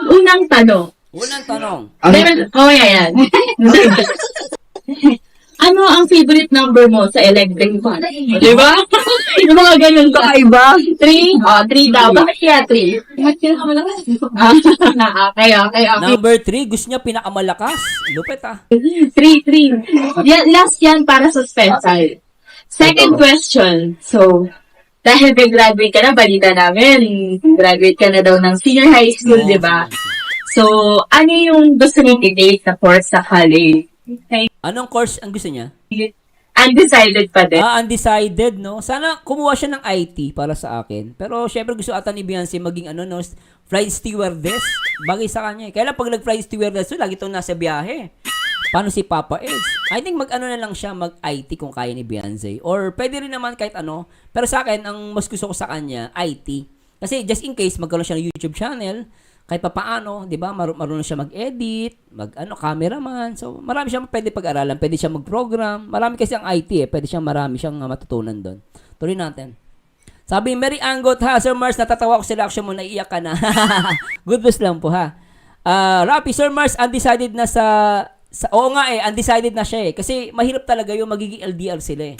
Unang tanong. Unang tanong. Oh, yan. Ano ang favorite number mo sa electric fan? Di ba? Yung mga ganun ko. Iba? 3? Oh, 3 daw. Bakit kaya 3? Okay. Number 3, gusto niya pinakamalakas. Lupit 3. Yan, last yan para sa special. Second question. So, dahil graduate ka na, balita namin, graduate ka na daw ng senior high school, di ba? So, ano yung gusto mong i-take na course sa college? Okay. Anong course ang gusto niya? Undecided pa din. Undecided, no? Sana kumuha siya ng IT para sa akin. Pero syempre gusto ata ni Beyonce maging no, flight stewardess. Bagay sa kanya. Kaya lang pag nag-flight stewardess, lagi itong nasa biyahe. Paano si Papa Eds? I think mag-ano na lang siya, mag-IT kung kaya ni Beyonce. Or pwede rin naman kahit ano. Pero sa akin, ang mas gusto ko sa kanya, IT. Kasi just in case, magkaroon siya ng YouTube channel, kahit pa paano, 'di ba? Marunong siya mag-edit, cameraman. So, marami siyang pwede pag-aralan, pwede siya mag-program. Marami kasi ang IT pwede marami siyang matutunan doon. Tuloy natin. Sabi, Mary Angot ha, Sir Mars, natatawa ko sa reaction mo, naiiyak ka na. Good news lang po ha. Rapi, Sir Mars, undecided na oo nga undecided na siya kasi mahirap talaga yung magiging LDR sila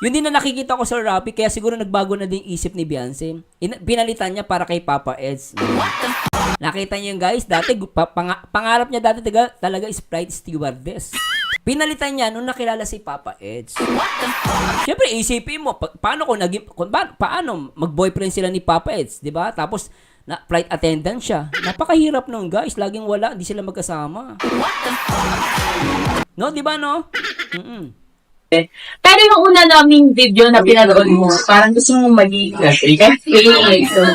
Yun din na nakikita ko sa Rapi, kaya siguro nagbago na din isip ni Beyonce. Pinalitan niya para kay Papa Eds. Nakita niyo yung guys, dati pangarap niya dati talaga is flight stewardess. Pinalitan niya nung nakilala si Papa Eds. Siyempre, isipin mo, paano mag-boyfriend sila ni Papa Eds, 'di ba? Tapos flight attendant siya. Napakahirap nung guys, laging wala, hindi sila magkasama. No, 'di ba no? Pero yung una naming video na pinanood mo, parang gusto mong maging FA. So,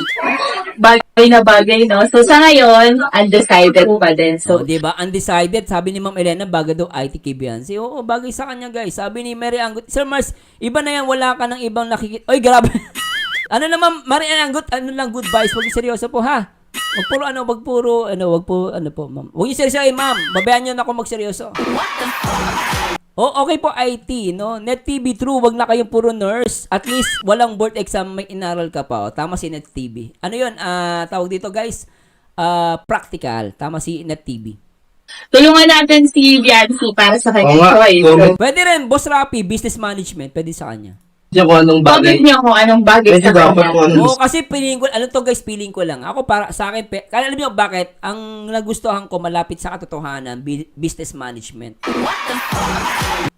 bagay na bagay, no? So, sa ngayon, undecided pa din. So, diba? Undecided. Sabi ni Ma'am Elena, baga daw IT kay Beyonce. Oo, bagay sa kanya, guys. Sabi ni Mary Angot, Sir Mars, iba na yan, wala ka ng ibang nakikita. Oy, grabe. Ano naman, Mary Angot, ano lang, good vibes. Huwag seryoso po, ha? Wag po, ma'am. Huwag yung seryoso, ma'am. Babayaan nyo na ako magseryoso. Okay po, IT, no? Net TV, true, wag na kayong puro nurse. At least, walang board exam, may inaral ka pa. Tama si Net TV. Ano yun? Tawag dito, guys? Practical. Tama si Net TV. Tulungan natin si Beyonce para sa kanyang choice. Pwede rin, Boss Rapi, business management. Pwede sa kanya. Diyan ko anong bagay. Bakit niyo kung anong bagay sa kanya? Kasi feeling ko, feeling ko lang. Ako para sa akin, kaya alam niyo bakit? Ang nagustuhan ko malapit sa katotohanan, business management.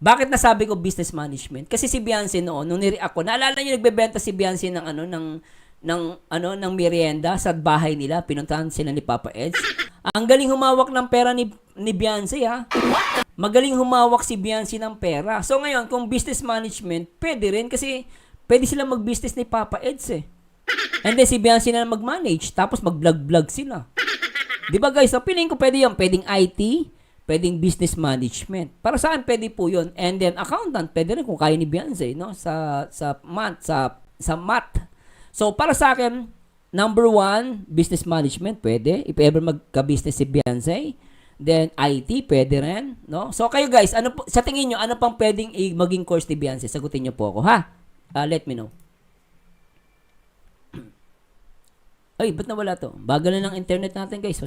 Bakit nasabi ko business management? Kasi si Beyonce noon, nung nire-react ko, naalala niyo nagbebenta si Beyonce ng merienda sa bahay nila, pinuntahan sila ni Papa Eds. Ang galing humawak ng pera ni Beyonce, ha? Magaling humawak si Beyonce ng pera. So ngayon, kung business management, pwede rin kasi pwede sila mag-business ni Papa Eds And then si Beyonce na mag-manage, tapos mag-vlog-vlog sila. Di ba guys? So feeling ko pwede yan. Pwedeng IT, pwedeng business management. Para saan pwede po yun? And then accountant, pwede rin kung kaya ni Beyonce, no? Sa math. So para sa akin, number 1, business management, pwede. If ever magka-business si Beyonce. Then, IT, pwede rin. No? So, kayo guys, sa tingin nyo, ano pang pwedeng maging course ni Beyonce? Sagutin nyo po ako, ha? Let me know. Ay, ba't nawala to? Bagal na ng internet natin, guys.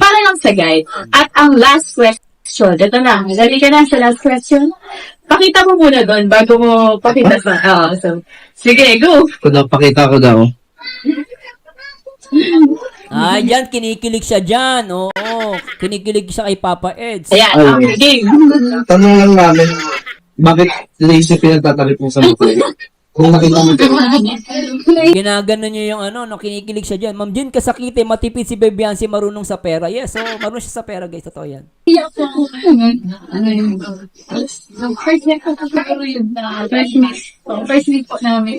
Para lang sa guide. At ang last question, ito na. Dali ka na sa last question. Pakita mo muna doon bago mo pakita sa... sige, go! Pakita ko daw. Yan, kinikilig siya dyan. Oo, kinikilig siya kay Papa Eds. Ayan, game. Tanong lang namin, bakit lazy pinagtatalip mo sa mukha? Kung nakita mo ito. Ginagano niyo yung kinikilig siya dyan. Ma'am Jen, kasakit matipid si Beyonce, marunong sa pera. Yes, so marunong siya sa pera, guys. Totoo yan. First meet po namin.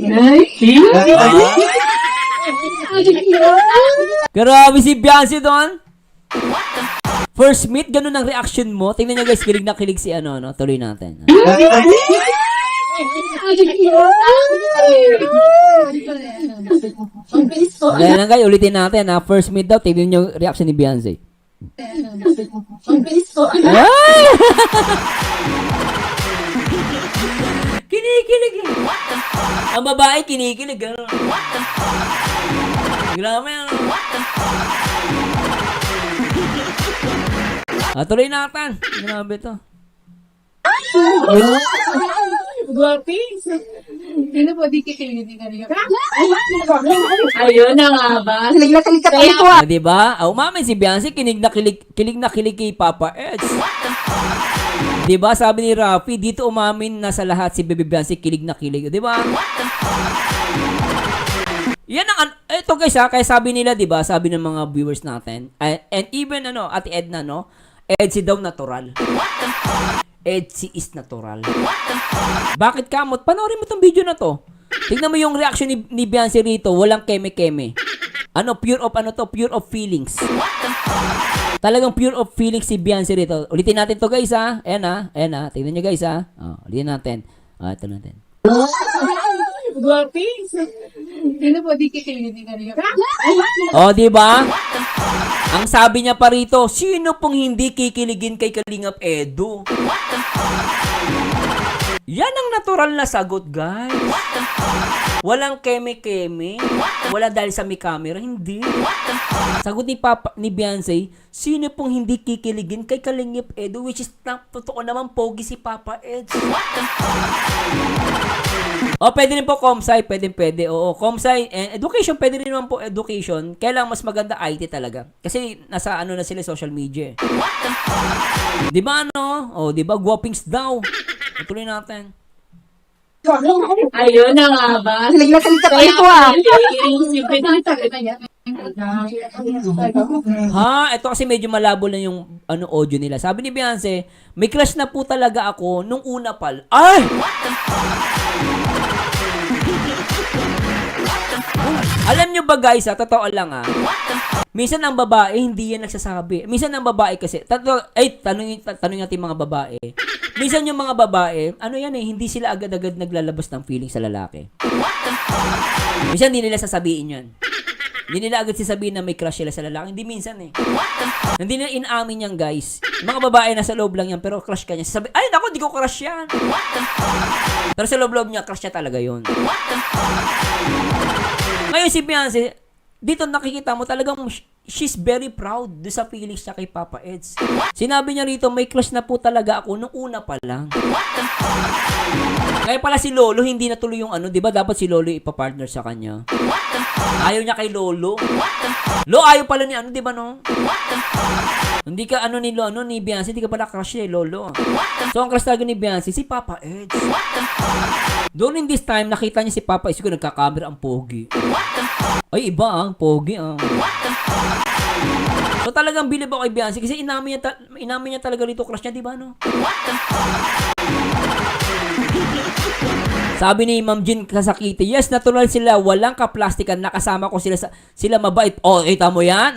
Grabe si Beyonce doon. First meet, ganun ang reaction mo. Tingnan niyo guys, kilig na kilig si Tuloy natin. Kaya lang guys, ulitin natin ha. First meet daw, tingnan niyo reaction ni Beyonce. Kinikilig. Ang babae kinikilig. Grabe, ano? Tuloy natin. Grabe to. Guwaping. Sino po di kikiligin ka rin? Ayun na nga ba? Kilig na kilig ka tayo. Diba? Umamin si Beyonce, kilig na kilig kay Papa Eds. Diba? Sabi ni Rafi, dito umamin na sa lahat si Baby Beyonce, kilig na kilig. Diba? Yan ang, ito guys ha, kaya sabi nila, diba? Sabi ng mga viewers natin, and even Ate Edna, no? Edsy daw natural. Edsy is natural. Bakit kamot? Panoorin mo tong video na to. Tingnan mo yung reaction ni Beyonce rito. Walang keme-keme. Pure of feelings. Talagang pure of feelings si Beyonce rito. Ulitin natin to guys ha. Ayan ha. Tingnan nyo guys ha. Ulitin natin. Ito natin. Guwaping. Sino po di kikiligin ka rin? Di ba? Ang sabi niya pa rito, sino pong hindi kikiligin kay Kalingap Edu? Yan ang natural na sagot, guys. Walang keme-keme. Wala dahil sa may camera. Hindi. Sagot ni Beyonce, sino pong hindi kikiligin kay Kalingap Edu? Which is, totoo naman, pogi si Papa Eds. Pwede rin po Comsci, pwede. Oo, Comsci and education, pwede rin naman po education. Kailangan mas maganda IT talaga. Kasi nasa na sila social media. Di ba di ba guwapings daw. Tuloy natin. Ayun na nga ba? Kilig na kilig ka tayo. Ito kasi medyo malabo na yung audio nila. Sabi ni Beyonce, may crush na po talaga ako nung una pal. Ay! Alam nyo ba guys, totoo lang minsan ang babae, hindi yan nagsasabi. Minsan ang babae kasi, tanong natin mga babae. Minsan yung mga babae, hindi sila agad-agad naglalabas ng feeling sa lalaki. Minsan hindi nila sasabihin yan. Hindi nila agad sasabihin na may crush sila sa lalaki. Hindi minsan Hindi nila inaamin yan guys. Mga babae nasa loob lang yan, pero crush ka niya. Sasabi, ay naku, di ko crush yan. Pero sa loob niya, crush niya talaga yun. Ngayon si Beyonce, dito nakikita mo talagang she's very proud do sa feelings niya kay Papa Eds. Sinabi niya rito, may crush na po talaga ako nung una pa lang. Kaya pala si Lolo, hindi natuloy yung di ba dapat si Lolo ipapartner sa kanya? Ayaw niya kay Lolo. Ayaw pala ni di ba no? Hindi ka ni Beyonce, hindi ka pala crush Lolo. So ang crush talaga ni Beyonce, si Papa Eds. Doon in this time, nakita niya si Papa Eds ko nagkakamera ang pogi. Ay, iba pogi So talagang bilib ako kay Beyonce kasi inamin niya talaga rito crush niya, di ba no? Sabi ni Ma'am Jean Kasakiti, yes, natural sila, walang kaplastikan, nakasama ko sila mabait. Kita mo yan?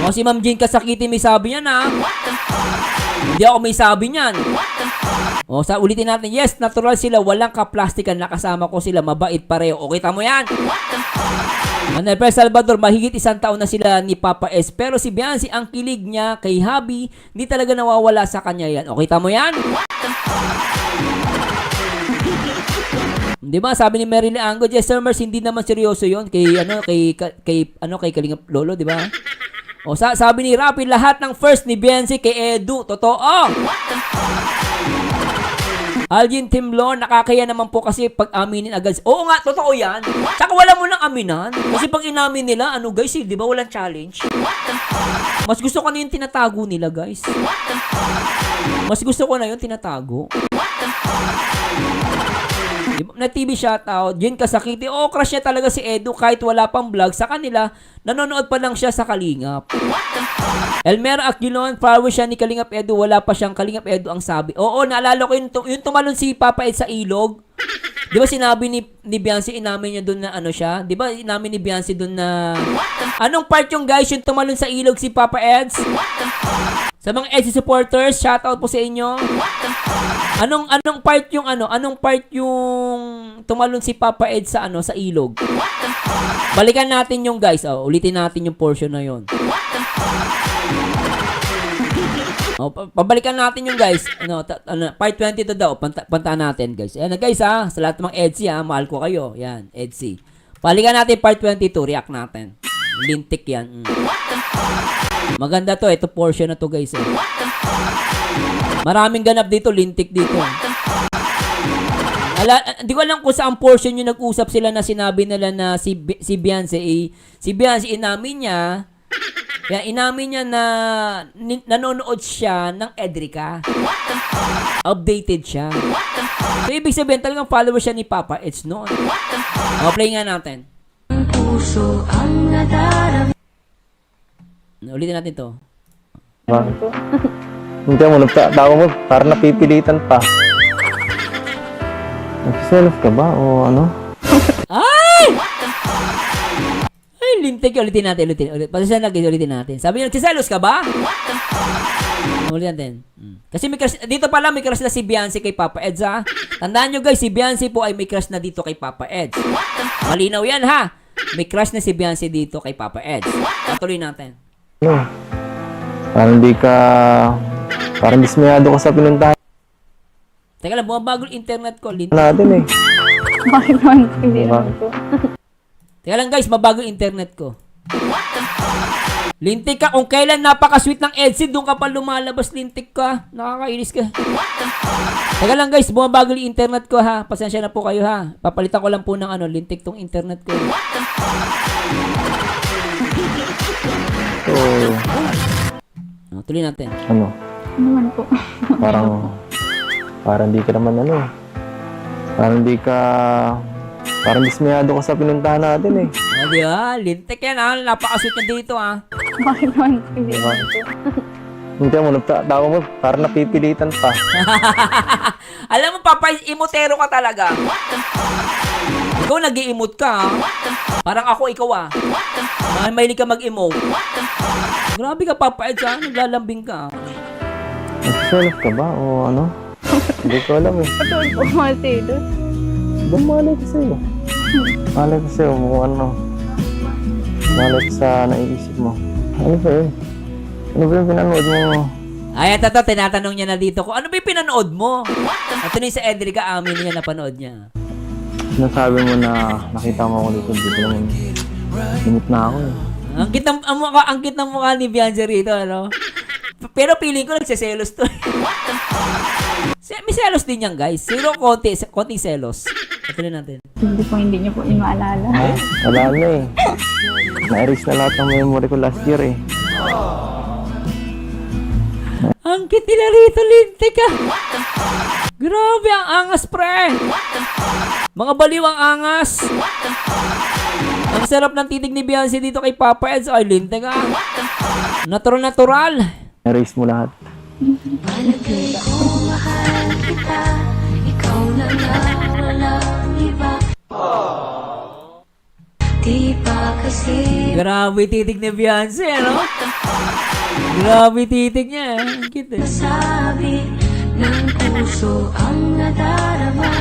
Si Ma'am Jean Kasakiti may sabi niyan Hindi ako may sabi niyan. Ulitin natin, yes, natural sila, walang kaplastikan, nakasama ko sila mabait pareho. Kita mo yan? Manuel Salvador, mahigit 1 taon na sila ni Papa S. Pero si Beyonce, ang kilig niya kay Habi, hindi talaga nawawala sa kanya yan. Kita mo yan? Di ba? Sabi ni Marilyn Ango, yes, sir, hindi naman seryoso yon kay Kalingap Lolo, di ba? Sabi ni Rapi, lahat ng first ni Beyonce kay Edu. Totoo. Algin Timlor, nakakaya naman po kasi pag aminin agad. Oo nga, totoo yan. Tsaka wala mo nang aminan. Kasi pag inamin nila, guys, di ba walang challenge? Mas gusto ko na yung tinatago nila, guys. Mas gusto ko na yung tinatago. Na TV shoutout, Jen Kasakiti, crush niya talaga si Edu kahit wala pang vlog sa kanila, nanonood pa lang siya sa Kalingap. Elmer Aquilon, follower siya ni Kalingap Edu, wala pa siyang Kalingap Edu ang sabi. Naalala ko yung tumalon si Papa Ed sa ilog. Di ba sinabi ni Beyonce, inamin niya doon na siya? Di ba inamin ni Beyonce doon na, anong part yung guys yung tumalon sa ilog si Papa Eds? Sa mga Edsy supporters, shoutout po sa inyo. Anong part yung tumalon si Papa Ed sa sa ilog? Balikan natin yung guys, ulitin natin yung portion na yon. Pabalikan natin yung guys. Part 22 daw, punta natin guys. Ayan guys sa lahat ng mga Edsy mahal ko kayo. Yan, Edsy. Balikan natin part 22, react natin. Lintik yan. Maganda to, ito portion na to guys. Maraming ganap dito, lintik dito. Hindi ko alam kung saan portion yung nag-usap sila na sinabi nila na si Beyonce, si Beyonce inamin niya na nanonood siya ng Edrica. Updated siya. So, ibig sabihin, talagang follower siya ni Papa Edge noon. Play nga natin. Ulitin natin to. Hindi mo, nagtatawa mo, parang napipilitan pa. Nagsiself ka ba o ano? Ay! Ay, lintik. Ulitin natin. Pasensya na guys, ulitin natin. Sabi niya, nagsiselos ka ba? Ulitin natin. Kasi may crush, dito pala may crush na si Beyonce kay Papa Eds ha. Tandaan nyo guys, si Beyonce po ay may crush na dito kay Papa Eds. Malinaw yan ha. May crush na si Beyonce dito kay Papa Eds. Patuloy natin. Ano? Parang dismayado ka sa pinuntahan Teka lang, bumabago yung internet ko. natin eh. Bakit naman? Hindi naman po. Teka lang guys, mabago yung internet ko. Lintik ka, kung kailan napaka-sweet ng Edsy, doon ka pa lumalabas, lintik ka. Nakakainis ka. Teka lang guys, bumabago yung internet ko ha. Pasensya na po kayo ha. Papalitan ko lang po ng lintik tong internet ko. So, Tuloy natin. ano? Ano naman po? Parang di ka naman ano. Parang dismayado ka sa pinuntahan natin eh. Di ba? Lintik yan ha. Napaka-sweet niya dito ha. Bakit naman? Hindi naman po. Hindi mo, nagtatawa mo, parang napipilitan pa. Alam mo, Papa, imotero ka talaga. Ikaw nag-i-emote ka ha. Parang ako, ikaw ah. Mahilig ka mag-emote. Grabe ka, Papa Eds ha. Naglalambing ka. Nagsiself ka ba o ano? Hindi ko alam eh. Patuloy po, Marcelos. Ba malay ko sa'yo? Malay ko sa'yo kung ano. Malay ko sa naiisip mo. Ano ba yun? Ano ba yung pinanood mo? Ay, ito, tinatanong niya na dito ko, ano ba yung pinanood mo? Ito na yung sa Edrica, amin niya napanood niya. Sinasabi mo na nakita mo ako dito naman. Limit na ako eh. Ang cute ng mukha ni Beyonce rito, ano? Pero feeling ko nagsiselos to. May selos din yan, guys. Zero konting selos. Patuloy natin. Hindi niyo po yung maalala. Ha? Wala na eh. Na-erase na lahat ng memory ko last year eh. Ang cute nila rito, lintik ka. Grabe, ang angas, pre. Mga baliw ang angas. Ang sarap ng titig ni Beyonce dito kay Papa Eds. Ay, lintik ka. Natural. Na-erase mo lahat. Grabe titig ni Beyonce, ano? Grabe titig niya, ang cute eh.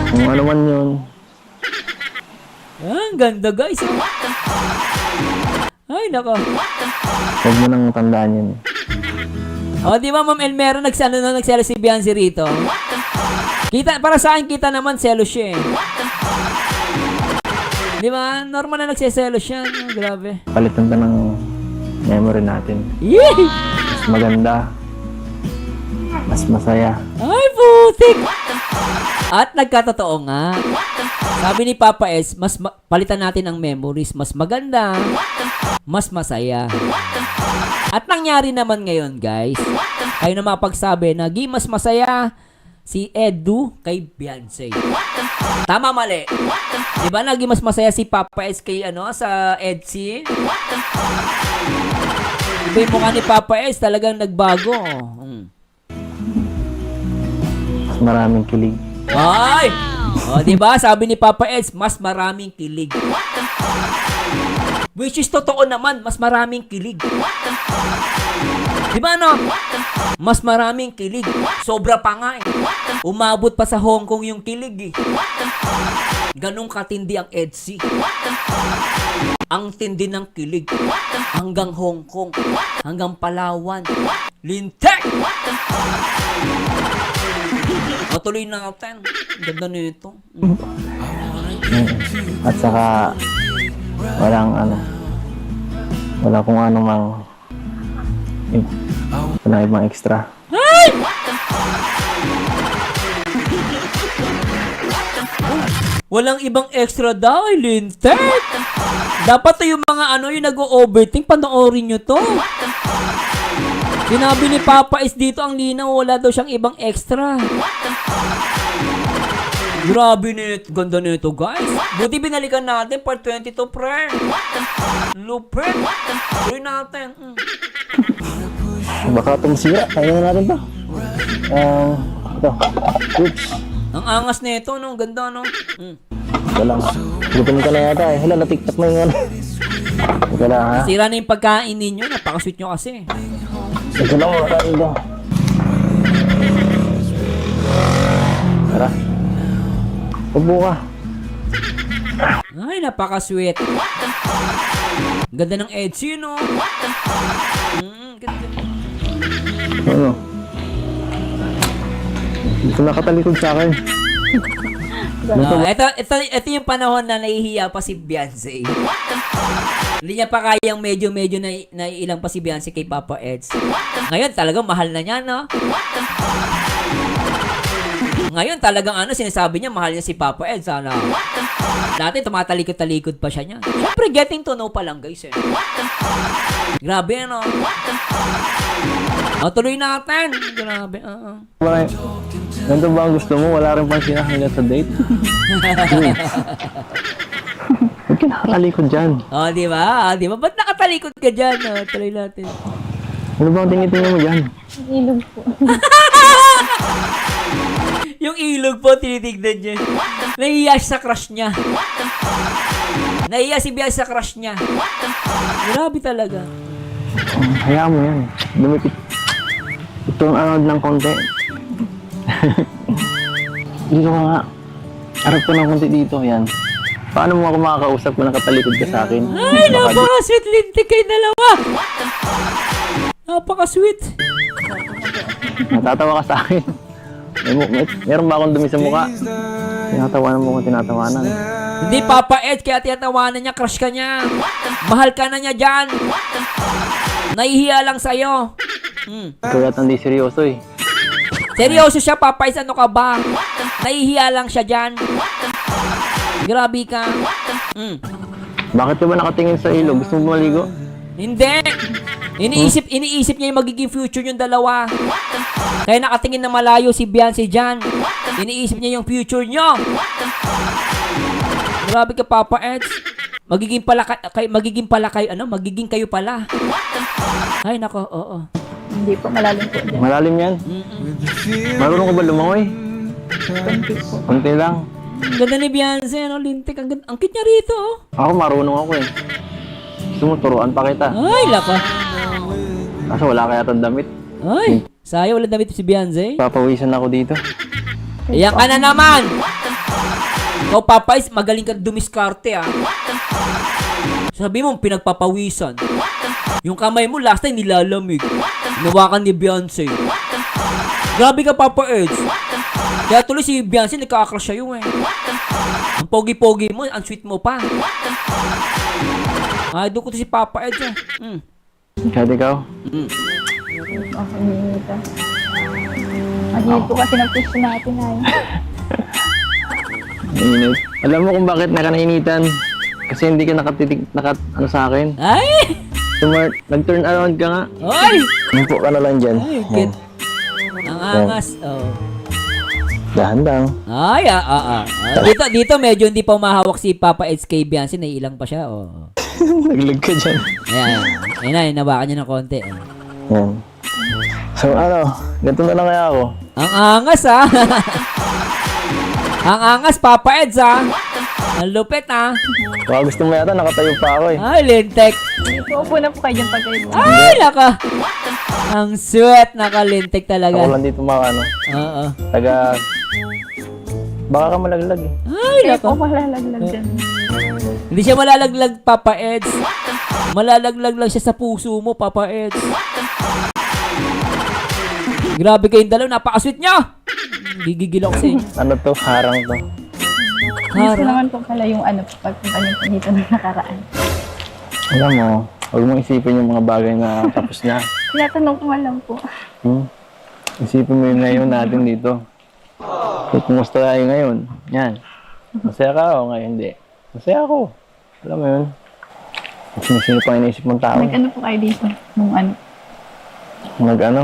Kung ano man yun, Ang ganda, guys. Oh. Ay, nako. huwag mo nang tandaan yun. O, di ba, Ma'am Elmera, nagselo si Beyonce rito? Para sa akin, kita naman, selos siya eh. Di ba? Normal na nagseselos siya. Oh, grabe. Palitan ka ng memory natin. Yee! Mas maganda. Mas masaya. Ay, putik! At nagkatotoo nga. Sabi ni Papa S, palitan natin ang memories. Mas maganda. Mas masaya. At nangyari naman ngayon, guys. Kayo na mapagsabi na mas masaya si Edu kay Beyonce. Tama, mali. Diba naging mas masaya si Papa S kay sa Edsy? Diba yung mukha ni Papa S talagang nagbago. Mas maraming kilig. Ay! O, diba? Sabi ni Papa Eds, mas maraming kilig. Which is totoo naman, mas maraming kilig. Diba mas maraming kilig. Sobra pa nga eh. Umabot pa sa Hong Kong yung kilig eh. Ganong katindi ang Edsy. Ang tindi ng kilig. Hanggang Hong Kong. Hanggang Palawan. Lintek! Matuloy na natin. Ganda nito. At saka, Walang ano. Wala kung ano mang... Wala ibang extra. Walang ibang extra daw, Lintek. Dapat to yung mga ano, yung nag-o-overthink, panoorin nyo to. Sinabi ni Papa is dito ang linaw, wala daw siyang ibang extra. Grabe nito, ganda nito guys. Buti binalikan natin, part 22 pre. Lupit. Tuloy natin. Baka tumusira. Kaya na natin to. Ito. Oops. Ang angas nito, no? Ganda, no? Wala nga. Gutom ka na yata eh. Hala, na-tiktok na yung ano. Ika lang ha. Sira na yung pagkain ninyo, napakasweet nyo kasi. Ika lang wala ito. Tara. Upo ka. Ay, napakasweet. Ganda ng Etsy, no? Ganda. Ano? Ito nakatalikod sa akin. Ito yung panahon na nahihiya pa si Beyonce. Hindi niya pa kayang medyo naiilang pa si Beyonce kay Papa Eds. Ngayon talagang mahal na niya, no? Ngayon talagang sinasabi niya mahal niya si Papa Eds. Sana. Dati tumatalikod-talikod pa siya niya. Siyempre getting to know pa lang guys eh. Grabe ano. Tuloy natin. Grabe. Ganito ba ang gusto mo? Wala rin pang sinakanya sa date? Ba't ka nakatalikod dyan? Di ba? Di ba? Ba't nakatalikod ka dyan? Tuloy natin. Ano ba ang tingin-tingin mo dyan? Ilog po. Yung ilog po, tinitignan niya. Nahiya siya sa crush niya. Nahiya si Bia sa crush niya. Grabe talaga. Hayaan mo yan. Dumipit. Ito ang anod ng konti. Dito ka nga. Harap ko ng konti dito. Yan. Paano mo ako makakausap kung nakatalikod ka sa akin? Ay, napaka-sweet lintik kayo dalawa. Napaka-sweet. Natatawa ka sa akin. Meron ba akong dumi sa mukha? Tinatawanan mo kung tinatawanan. Hindi, Papa Ed, kaya tinatawanan niya, crush ka niya. Mahal ka na niya dyan. Nahihiya lang sa'yo. Ikaw yata hindi seryoso eh. Seryoso siya, Papa Ed, ano ka ba? Nahihiya lang siya dyan. Grabe ka. Bakit ka ba nakatingin sa ilog? Gusto mo maligo? Hindi. Iniisip niya yung magiging future yung dalawa. Kaya nakatingin na malayo si Beyonce dyan. Iniisip niya yung future nyo. Grabe ka, Papa Eds. Magiging kayo pala. Ay, nako, oo. Hindi po, malalim po dyan. Malalim yan? Marunong ka ba lumangoy? Konti po. Konti lang. Ang ganda ni Beyonce, lintik. Ang cute niya rito, oh. Ako marunong ako eh. Gusto mo turuan pa kita. Ay, laka. Kaso wala kaya tang damit. Ay, sayo wala damit si Beyonce. Papawisan ako dito. Iyan ka na naman. Ikaw, Papa Is, magaling ka dumiskarte, ah. Sabi mo, pinagpapawisan. Yung kamay mo, last time nilalamig. Nawakan ni Beyonce. Grabe ka, Papa Eds. Kaya tuloy si Beyonce, nagka-crush sa'yo, eh. Ang pogi-pogi mo, ang sweet mo pa. Ay, doon ko to si Papa Eds, eh. Kahit ikaw? Okay, nita. Mahirap po kasi ng puso natin ay. Init. Alam mo kung bakit nakanainitan? Kasi hindi ka ano sa akin. Ay! Nag-turn around ka nga. Ay! Umpo ka na lang dyan. Ay, kid. Ang angas. Oh. Dahan-dang. Ay, Dito medyo hindi pa umahawak si Papa Eds kay Beyonce. Naiilang pa siya. Oh. Naglag ka dyan. Ayan, nabakan niya ng konti. Yan. So ganito na lang kaya ako. Ang angas, ha? Ang angas, Papa Eds, ha? Ang lupit, ha? Baka gusto mo yata, nakatayo pa ako eh. Ay, lintek. Hindi po, upo na po kayo dyan pag kayo po. Ay, naka. Ang sweet, nakalintek talaga. Ako lang dito Oo. Baka ka malaglag eh. Ay, Kaya po naka. malalaglag dyan. Hindi siya malalaglag, Papa Eds. Malalaglag lang siya sa puso mo, Papa Eds. Grabe kayong dalaw, napaka-sweet niya. Gigigil ako sa inyo. Ano to? Harang to. Gusto naman po pala yung ano, pagpunta niyo po dito nung nakaraan. Alam mo, huwag mong isipin yung mga bagay na tapos na. Tinatanong ko man lang po. Isipin mo yung ngayon natin dito. So, kumusta tayo ngayon? Yan. Masaya ka o ngayon hindi? Masaya ako. Alam mo yun? Sino pang iniisip mong tao? Nag-ano po kayo dito nung ano? Nag-ano?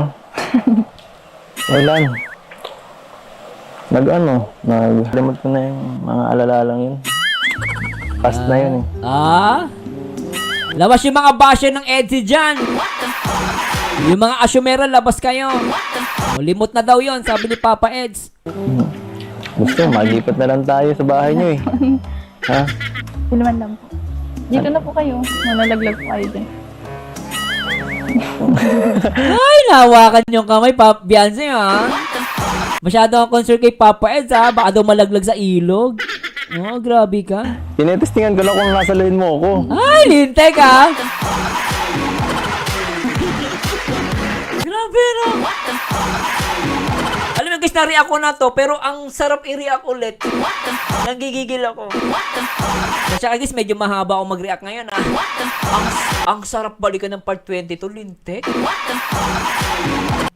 Wala. Nag-limot ko na yung mga alala lang yun. Past na yun eh. Labas yung mga basher ng EDSI dyan. Yung mga asyumera, labas kayo. Limot na daw yon, sabi ni Papa Eds. Gusto, malipat na lang tayo sa bahay niyo eh. Ha? Siluman lang po. Dito na po kayo. Malalaglag po kayo din. Ay, nahawakan yung kamay, Beyonce, ha? Masyado ang concern kay Papa Eds, ha? Baka daw malaglag sa ilog. Oh, grabe ka. Tinetestingan ko lang kung nasa lane mo ako. Ay, lintek, ha? Grabe, no? Alam mo guys, na-react ko na to, pero ang sarap i-react ulit. Nanggigigil ako. Tsaka guys, medyo mahaba ako mag-react ngayon, ha? Ang sarap balikan ng part 22, lintek.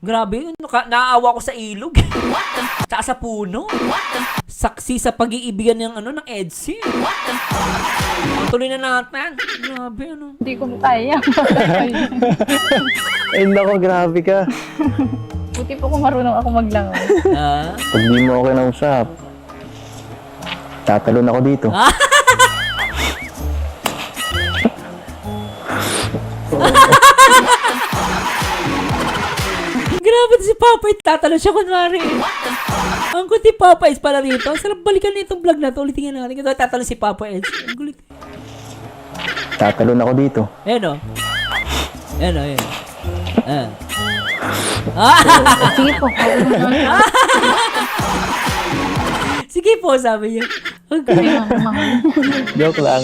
Grabe, naaawa ko sa ilog. Tsaka sa puno. Saksi sa pag-iibigan ng EDSI. Tuloy na natin. Grabe, ano. Hindi ko kaya. Ay, nako, grabe ka. Buti po kung marunong ako maglangoy. Pag di mo ako kinausap, tatalon ako dito. Grabe si Papay, tatalon siya kunwari. Ang kuti Papay pala rito. Sarap balikan na itong vlog na to. Ulitin nga natin. Ito tatalon si Papay. Ang gulit. Tatalon ako dito. Ayan o. Ayan o, ayan. Sige po. Sige po, sabi niya. Joke lang.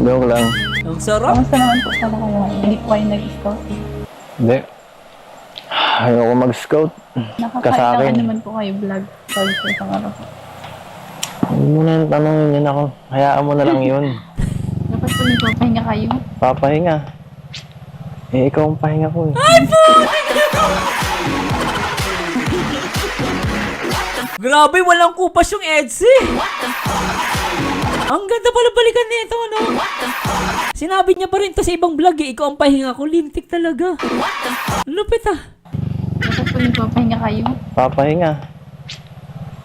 Joke lang. Ang sarap. Kamusta naman po pala kayo? Hindi po kayo nag-scout. Hindi. Ayoko mag-scout. Nakakailangan naman po kayo vlog pag sa isang araw. Huwag mo na yung tanongin yun ako. Hayaan mo na lang yun. Dapat po nagpapahinga kayo. Papahinga. Eh, ikaw ang pahinga ko eh. Grabe, walang kupas yung EDSI. Ang ganda pala balikan nito, no? Sinabi niya pa rin to sa ibang vlog eh. Ikaw ang pahinga ko. Lintik talaga. Lupit ah. Dapat po nagpapahinga kayo. Papahinga.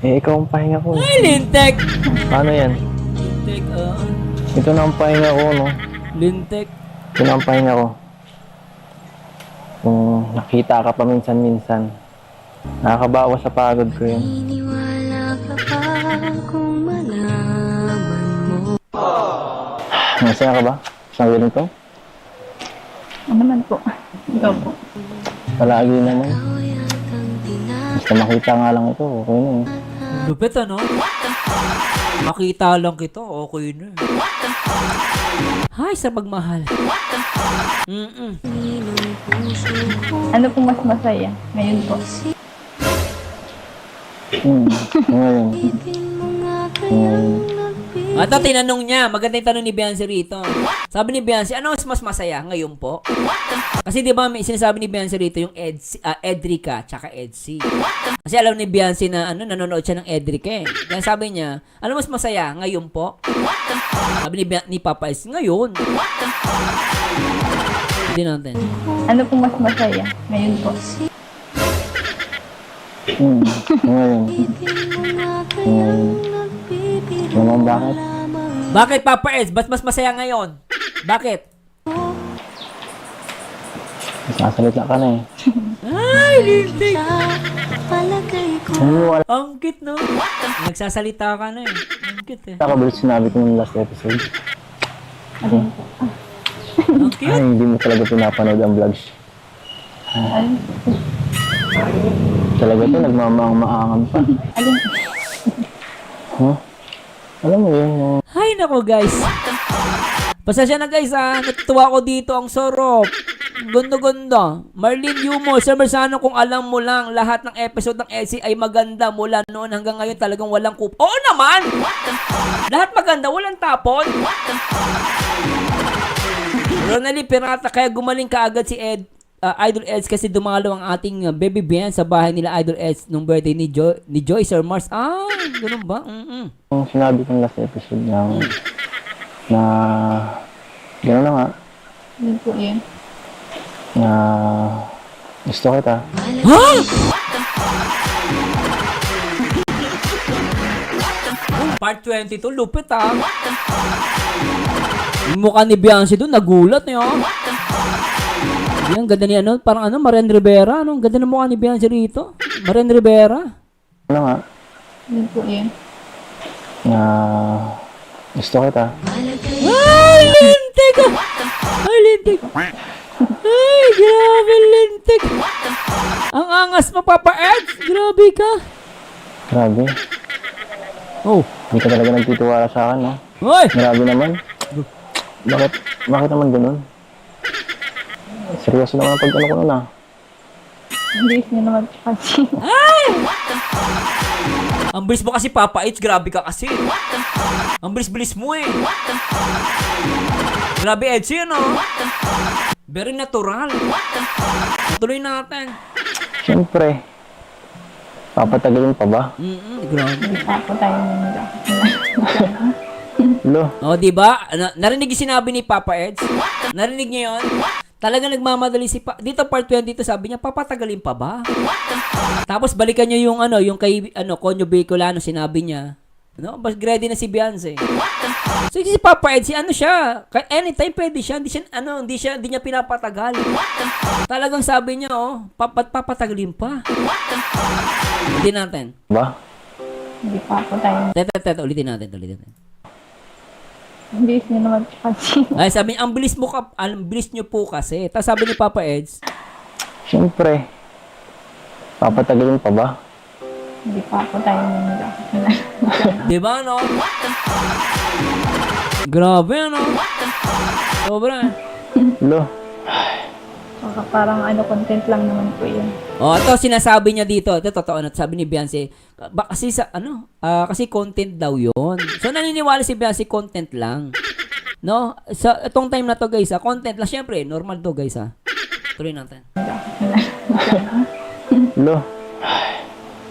Eh, ikaw ang pahinga ko eh. Ay, lintik. Paano yan? Lintik, Ito na ang pahinga ko, no? lintik. Ito na ang pahinga ko. Kung nakita ka pa minsan-minsan, nakakabawas sa pagod ko yun. Masaya ka ba? Sa ganito? Ano naman po? Ikaw po. Palagi naman. Basta makita nga lang ito, okay na eh. Lupit ano? Makita lang kita, okay na. Hay, sa pagmahal. Ano po mas masaya? Ngayon po. Ngayon. Ito, tinanong niya. Maganda yung tanong ni Beyonce rito. Sabi ni Beyonce, ano mas masaya ngayon po? Kasi di ba may sinasabi ni Beyonce rito yung Edrica tsaka EDSI. Kasi alam ni Beyonce na nanonood siya ng Edrica eh. Kaya sabi niya, ano mas masaya ngayon po? Sabi ni Papa is, ngayon. Hindi natin. Ano po mas masaya? Ngayon po. Ngayon. Naman bakit? Bakit Papa Eds? Ba't mas masaya ngayon? Bakit? Nasalita ka na eh. Ay, lintik. Wala Ang cute, no? Nagsasalita ka na eh. Ang cute eh. ka ba sinabi ko nung last episode? Alin po? Ang cute. Ay, hindi mo talaga pinapanood ang vlogs. Alin po? Talaga to, nagmamaang-maangan pa. Alin po? Huh? Alam mo yun, yung... Hay nako guys. Pasensya na guys Natutuwa ko dito ang sorop. Ganda-ganda. Marlene Yumo, Sir Marzano, kung alam mo lang, lahat ng episode ng EDSA ay maganda mula noon hanggang ngayon talagang walang Oo naman! Lahat maganda, walang tapon. Ronaldin Pirata, kaya gumaling kaagad si Idol Eds kasi dumalo ang ating baby band sa bahay nila Idol Eds nung birthday ni Joyce or Mars. Ah, ganun ba? Yung sinabi kong last episode na gano'n na nga, Yun po yun. na gusto kita. Ha? Part 22, lupit ah. Yung mukha ni Beyonce doon, nagulat niyo. Yan, ganda ni ano, parang ano, Marian Rivera, ano, ganda ng mukha ni Beyonce rito. Marian Rivera. Ano nga, Yun po yun. na gusto kita. Ay, lintik! Ay, lintik! Ay, grabe, lintik! Ang angas mo, Papa Ed! Grabe ka! Grabe, Oh, hindi ka talaga nagtitiwala sa akin, no? hoy! Grabe naman. Bakit naman ganun? Seryoso naman ang pag-ano ko nun, ah. Hindi niya naman kasi. Ang bilis mo kasi, Papa H. Grabe ka kasi. Ang bilis-bilis mo eh. Grabe, Edgy, ano? Very natural. Tuloy natin. Siyempre, papatagalin pa ba? Grabe. Hindi pa po tayo nila. Lo, O, diba? Narinig yung sinabi ni Papa Eds? Narinig niyo yun? Talaga nagmamadali si dito part 22 sabi niya, papatagalin pa ba? Tapos balikan niyo yung ano, yung kay Conyo Bicolano sinabi niya. No, bas ready na si Beyonce. So si Papa Ed, ano siya? Anytime pwede siya, hindi niya pinapatagal. Talagang sabi niya, papatagalin pa. Ulitin natin. ba? Hindi pa po tayo. Ulitin natin. Hindi niya naman kasi. Ay, sabi niya, ang bilis niyo po kasi. Tapos sabi ni Papa Eds, Siyempre, papatagalin pa ba? Hindi pa po tayo nila. di ba, no? Grabe, no? Sobra. Lo, Baka parang content lang naman po yun. Ito sinasabi niya dito. Ito totoo na. Sabi ni Beyonce, kasi kasi content daw 'yon. So naniniwala si Beyonce content lang. No? Sa itong time na to, guys, content lang. Syempre, normal to, guys, Tuloy natin. lo,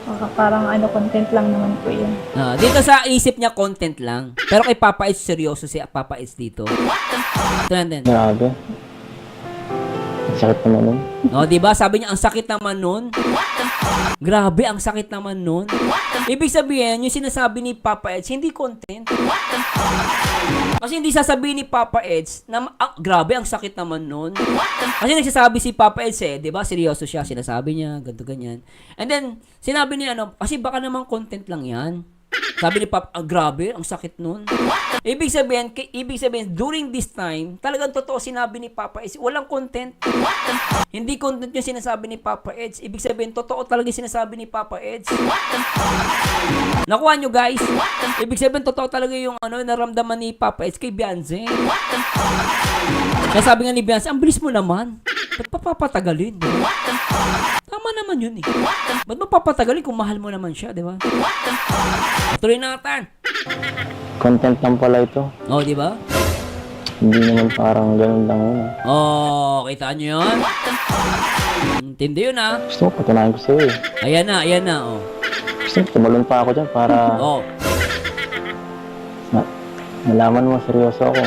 Baka parang content lang naman po yun. Dito sa isip niya content lang. Pero kay Papa H seryoso si Papa H dito. Tuloy natin. grabe. Ang sakit naman nun. Di ba? Sabi niya, ang sakit naman nun. Grabe, ang sakit naman nun. Ibig sabihin, yung sinasabi ni Papa Eds, hindi content. Kasi hindi sasabihin ni Papa Eds na, grabe, ang sakit naman nun. Kasi nagsasabi si Papa Eds di ba? Seryoso siya, sinasabi niya, ganito, ganyan. And then, sinabi niya, kasi baka naman content lang yan. Sabi ni Papa, grabe, ang sakit nun. Ibig sabihin, during this time, talagang totoo sinabi ni Papa Eds, walang content. Hindi content yung sinasabi ni Papa Eds. Ibig sabihin, totoo talaga yung sinasabi ni Papa Eds. Nakuha nyo, guys? Ibig sabihin, totoo talaga yung naramdaman ni Papa Eds kay Beyonce. Kaya sabi nga ni Beyonce, ang bilis mo naman. Ba't papapatagalin? Diba? Tama naman yun eh. Ba't mapapatagalin kung mahal mo naman siya, di ba? Tuloy natin. Content lang pala ito. Di ba? Hindi naman parang ganun lang yun. Kita nyo yun? Intindi yun, Gusto mo, patunayan ko sa'yo eh. Ayan na, Gusto mo, tumalon pa ako dyan para nalaman mo, seryoso ako.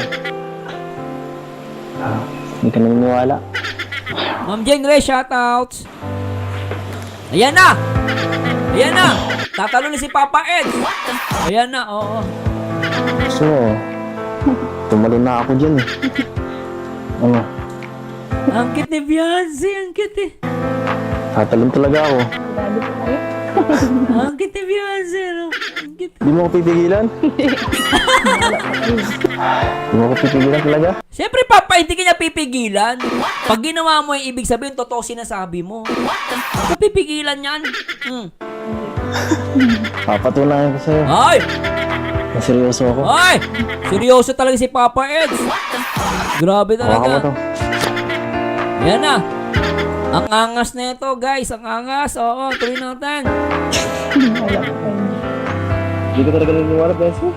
Hindi ka naniniwala. Ma'am Jane Ray, shoutouts. Ayan na! Tatalo na si Papa Eds. Ayan na, Gusto mo, tumalon na ako dyan eh. Ano? Ang cute ni Beyonce, ang cute eh. Tatalon talaga ako. Lalo po kayo. Ang cute ni Beyonce, Ang cute. Di mo ako pipigilan? Di mo ako pipigilan talaga? Siyempre, Papa, hindi ka niya pipigilan. Pag ginawa mo yung ibig sabihin, totoo sinasabi mo. Hindi ka pipigilan yan. Papatunayan ko sa'yo. Ay! Na seryoso ako. Ay! Seryoso talaga si Papa Eds. Grabe Hawakan mo talaga. to. Yan na. Ang angas na ito, guys. Ang angas. Oo, tuloy natin. Wala po kayo. Hindi ka talaga naniniwala, Benson?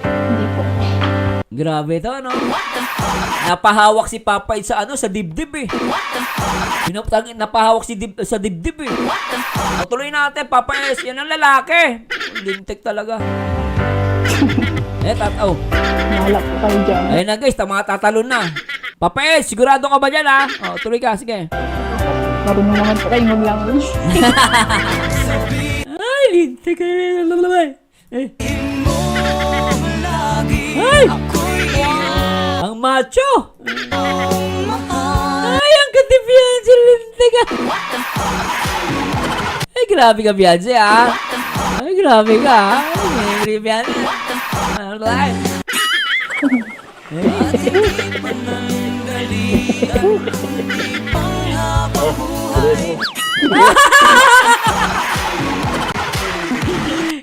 Hindi po. Grabe ito, no? Napahawak si Papa Ed sa sa dibdib eh. Napahawak sa dibdib eh. O, tuloy natin, Papa Ed. Yan ang lalaki. Lintik talaga. Wala po kayo dyan. Ayun na guys, mga tatalon na. Papa Ed, sigurado ka ba dyan ha? O, tuloy ka, sige. Marunong naman po kayo maglangoy. Ay, lintik ka na. Ay! Ang macho! Ay, ang ganda Beyonce, lintik ka. Ay, grabe ka Beyonce ha. Ay, grabe ka ha. Ay, Beyonce. Alright.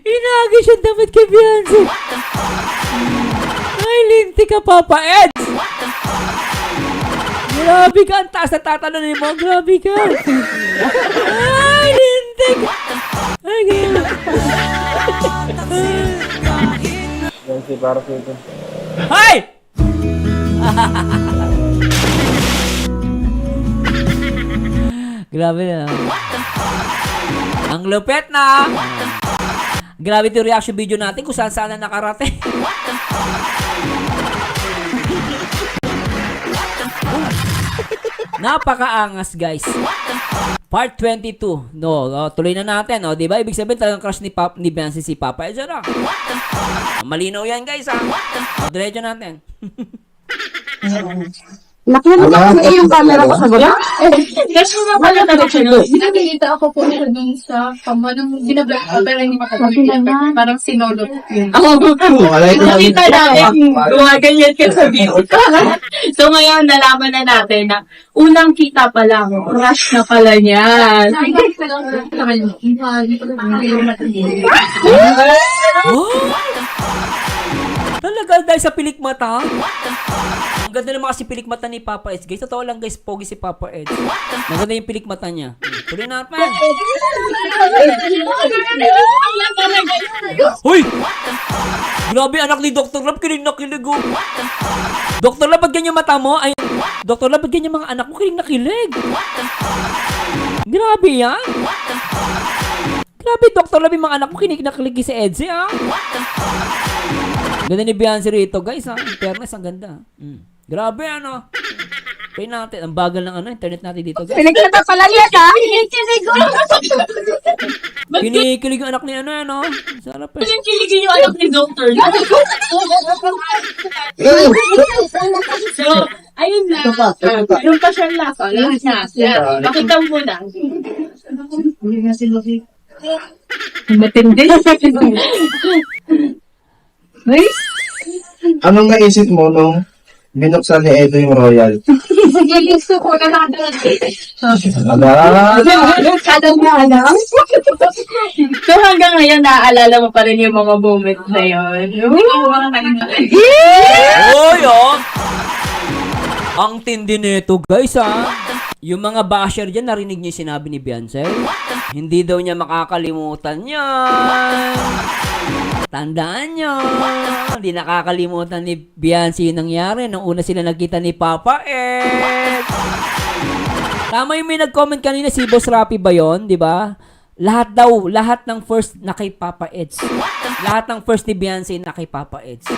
Inagay siya damit kay Beyonce. Ay, linti ka, Papa Eds. Grabe ka, ang taas na tatalunin mo. Grabe ka. Ay, linti ka. Ay, grabe. Benson, para sa ito. Hay! Grabe na. Ang lupet na. Grabe ito yung reaction video natin kung saan na nakarating. Napakaangas, guys. Part 22. No, tuloy na natin, di ba? Ibig sabihin talagang crush ni Beyonce si Papa Ed. Malinaw yan, guys, ha? Diretso natin. Nakita ko yung camera ko sa gula. Kasi nga pala talaga siya. Nakikita ako po siya dun sa kama nung binablog ko, pero hindi makakita. Parang sinolo yun. Nakita natin, gumaganyan ka sa video. So ngayon, nalaman na natin na unang kita pa lang, crush na pala niya. Talaga dahil sa pilik mata? Ang ganda naman kasi pilik mata ni Papa Eds. Guys, totoo lang guys, pogi si Papa Eds. Maganda yung pilik mata niya. Tuloy natin. Hoy! Grabe, anak ni Dr. Lab, kilig na kilig oh. Dr. Lab, ba't ganyan mata mo? Ay, Dr. Lab, ba't ganyan mga anak mo? Kilig na kilig. Grabe yan. Grabe, Dr. Lab, yung mga anak mo, kilig na kilig si Edzy, ha? Ganda ni Beyonce rito, guys, ha? In fairness, ang ganda. Grabe, ano? Pay natin. Ang bagal ng internet natin dito, guys. Pinagkita pala niya, ha? Kinikilig yung anak ni ano? Sarap eh. Kiligin yung anak ni Dr. So, ayun na. Yung pa siyang lasa. Pakita mo muna. Matindi. Nice. Anong naisip mo nung binuksan ni Edo yung Royal? Gusto ko na nakadalating. Kadang na alam. So hanggang ngayon, naaalala mo pa rin yung mga moment na yun. Oy, oh! Ang tindi nito, guys, ha? Yung mga basher dyan, narinig niyo yung sinabi ni Beyonce? Hindi daw niya makakalimutan yan. Tandaan nyo, hindi nakakalimutan ni Beyonce yung nangyari nung una sila nagkita ni Papa Ed. Tama yung may nag-comment kanina, si Boss Rapi ba yun, di ba? Lahat ng first na kay Papa Eds. Lahat ng first ni Beyonce na kay Papa Eds.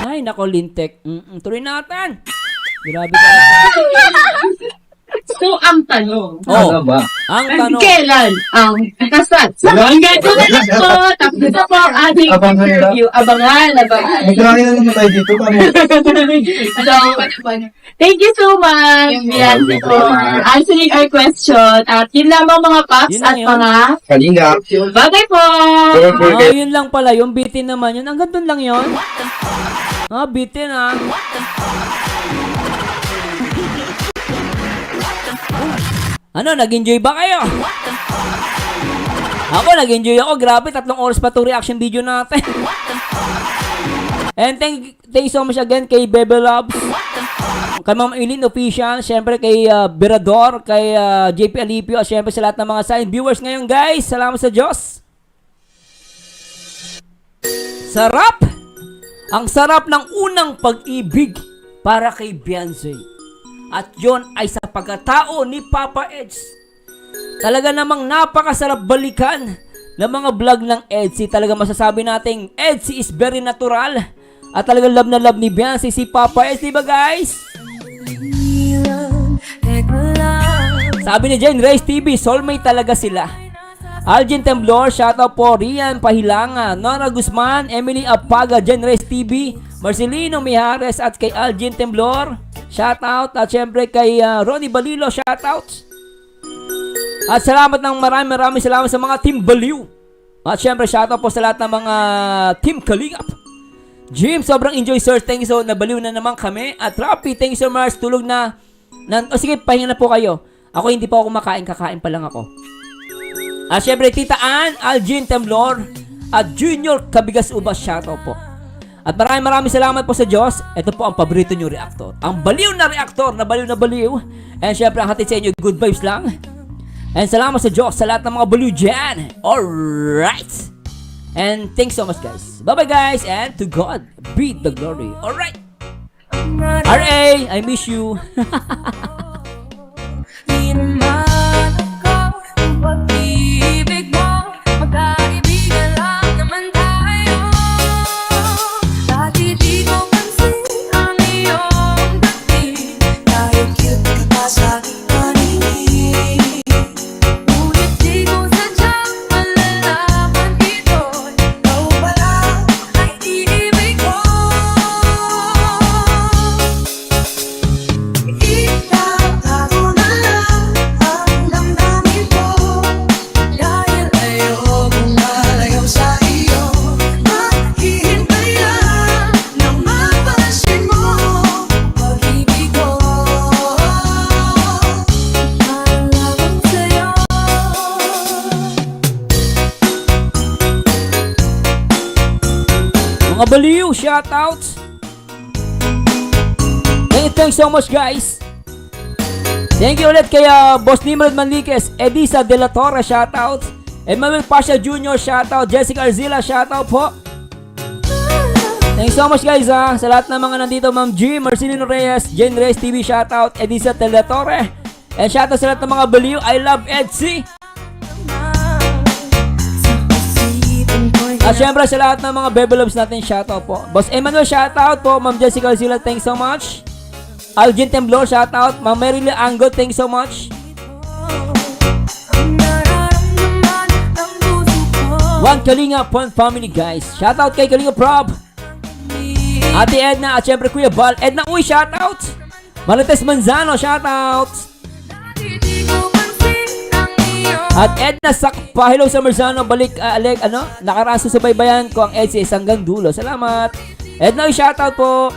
Ay, nako, lintek. Tuloy natin. Grabe ka. So, ang tanong. Ano ba? Ang tanong. Kailan ang kasat? So, hanggang doon na lang po. Tapos na po ang ating interview. Abangan. Nagkakain na naman tayo dito. So, thank you so much, Beyonce, for answering our question. At yun lamang mga paps Yun lang at yun. mga Kalinga. bagay po. Oh, yun lang pala. Yung bitin naman yun. Hanggang doon lang yun. Bitin Ano, nag-enjoy ba kayo? Ako, nag-enjoy ako. Grabe, 3 oras pa itong reaction video natin. And thank you so much again kay Bebe Loves. kay Ma'am Eileen Official, syempre kay Berador, kay JP Alipio, at syempre sa lahat ng mga silent viewers ngayon guys. Salamat sa Diyos. Sarap! Ang sarap ng unang pag-ibig para kay Beyonce. At yon ay sa pagkatao ni Papa Edge. Talaga namang napakasarap balikan ng mga vlog ng Edsy. Talaga masasabi nating Edsy is very natural. At talagang love na love ni Beyonce si Papa Edge, diba guys? Sabi ni Jane Reyes TV, soulmate talaga sila. Algin Temblor, shoutout po. Rian Pahilanga, Nora Guzman, Emily Apaga, Jane Reyes TV, Marcelino Mijares at kay Algin Temblor, shoutout. At syempre kay Ronnie Balilo, shoutout. At salamat ng maraming salamat sa mga Team Baliw. At syempre shoutout po sa lahat ng mga Team Kalingap. Jim, sobrang enjoy sir, thank you so, nabaliw na naman kami. At Rapi, thank you so much, tulog na. Sige, pahinga na po kayo. Ako hindi pa ako kumakain, kakain pa lang ako. At syempre Tita Ann, Algin Temblor, at Junior Kabigas Ubas, shoutout po. At maraming salamat po sa Diyos. Ito po ang paborito nyo reactor. Ang baliw na reactor, na baliw. And syempre ang hatid sa inyo, good vibes lang. And salamat sa Diyos, sa lahat ng mga baliw dyan. Alright. And thanks so much guys. Bye-bye guys, and to God be the glory. Alright. RA, I miss you. Di naman ako ang pag-ibig mo, magkaibigan lang naman tayo. Dati di ko pansin ang iyong dating, dahil cute ka pa sa aking paningin. Ngunit di ko sadyang malalaman ito, ikaw pala ay ibig ko. Itatago na lang ang damdamin ko, dahil ayokong malayaw sa iyo. Maghihintay lang na mapansin mo pag-ibig ko. Malawang sa'yo. Mga baliw, shoutouts. Thanks so much guys. Thank you ulit kay Boss Nimrod Manliques, Edisa De La Torre, shoutout. Emmanuel Pasha Jr., shoutout. Jessica Arzila, shoutout po. Thanks so much guys sa lahat ng mga nandito. Ma'am G, Marcelino Reyes, Jane Reyes TV, shoutout. Edisa De La Torre. And shoutout sa lahat ng mga baliw. I love Edsy. At syempre sa lahat ng mga baby loves natin, shoutout po. Boss Emmanuel, shoutout po. Ma'am Jessica Arzila, thanks so much. Algin Temblor, shoutout. Ma'am Merily Ango, thanks so much. Ang nararamdaman ng puso ko, One Kalinga Pon Family guys. Shoutout kay Kalinga Prob. Ate Edna at syempre Kuya Bal. Edna, uy, shoutout. Marites Manzano, shoutout. di ko pansin ang iyong At Edna Sakpa, hello sa Marzano. Balik, nakaraso sa baybayan ko ang Edsy hanggang dulo. Salamat. Edna, uy, shoutout po.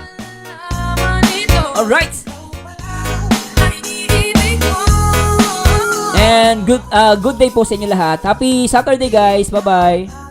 laman ito, Alright. ay ibig ko. And good day po sa inyo lahat. Happy Saturday guys. Bye-bye.